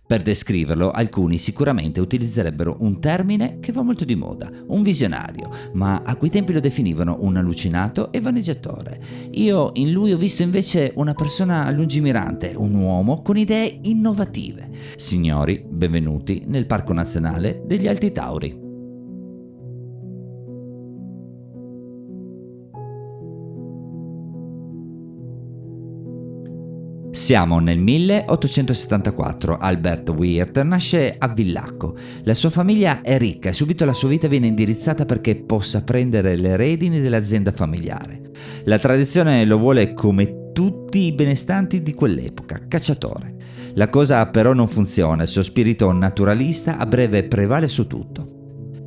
Per descriverlo, alcuni sicuramente utilizzerebbero un termine che va molto di moda, un visionario, ma a quei tempi lo definivano un allucinato e vaneggiatore. Io in lui ho visto invece una persona lungimirante, un uomo con idee innovative. Signori, benvenuti nel Parco Nazionale degli Alti Tauri. Siamo nel 1874, Albert Weir nasce a Villacco. La sua famiglia è ricca e subito la sua vita viene indirizzata perché possa prendere le redini dell'azienda familiare. La tradizione lo vuole come tutti i benestanti di quell'epoca, cacciatore. La cosa però non funziona, il suo spirito naturalista a breve prevale su tutto.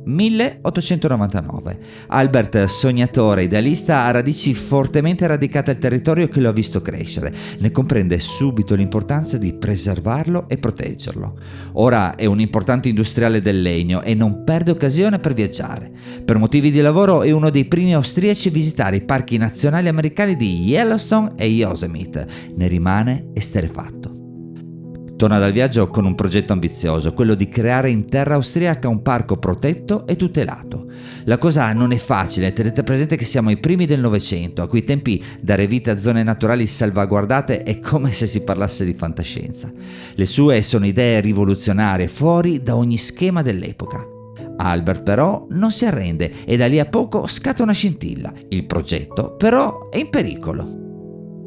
1899. Albert, sognatore, idealista, ha radici fortemente radicate al territorio che lo ha visto crescere. Ne comprende subito l'importanza di preservarlo e proteggerlo. Ora è un importante industriale del legno e non perde occasione per viaggiare. Per motivi di lavoro è uno dei primi austriaci a visitare i parchi nazionali americani di Yellowstone e Yosemite. Ne rimane esterrefatto. Torna dal viaggio con un progetto ambizioso, quello di creare in terra austriaca un parco protetto e tutelato. La cosa non è facile, tenete presente che siamo ai primi del Novecento, a quei tempi dare vita a zone naturali salvaguardate è come se si parlasse di fantascienza. Le sue sono idee rivoluzionarie, fuori da ogni schema dell'epoca. Albert però non si arrende e da lì a poco scatta una scintilla. Il progetto però è in pericolo.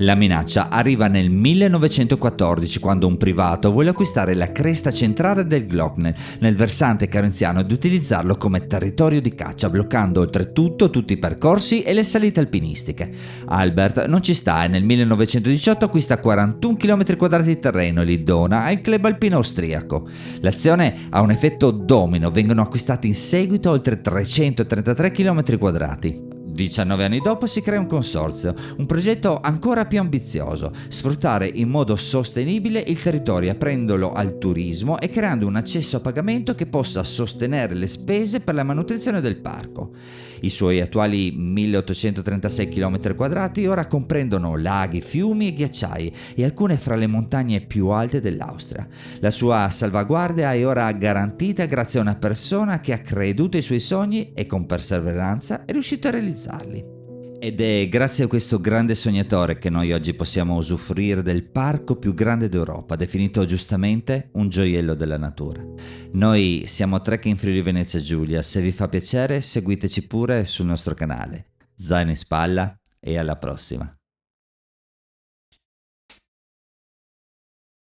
La minaccia arriva nel 1914 quando un privato vuole acquistare la cresta centrale del Glockner nel versante carinziano ed utilizzarlo come territorio di caccia, bloccando oltretutto tutti i percorsi e le salite alpinistiche. Albert non ci sta e nel 1918 acquista 41 km² di terreno e li dona al club alpino austriaco. L'azione ha un effetto domino, vengono acquistati in seguito oltre 333 km². 19 anni dopo si crea un consorzio, un progetto ancora più ambizioso, sfruttare in modo sostenibile il territorio aprendolo al turismo e creando un accesso a pagamento che possa sostenere le spese per la manutenzione del parco. I suoi attuali 1836 km² ora comprendono laghi, fiumi e ghiacciai e alcune fra le montagne più alte dell'Austria. La sua salvaguardia è ora garantita grazie a una persona che ha creduto ai suoi sogni e con perseveranza è riuscito a realizzarli. Ed è grazie a questo grande sognatore che noi oggi possiamo usufruire del parco più grande d'Europa, definito giustamente un gioiello della natura. Noi siamo Trek in Friuli Venezia Giulia, se vi fa piacere seguiteci pure sul nostro canale. Zaino in spalla e alla prossima!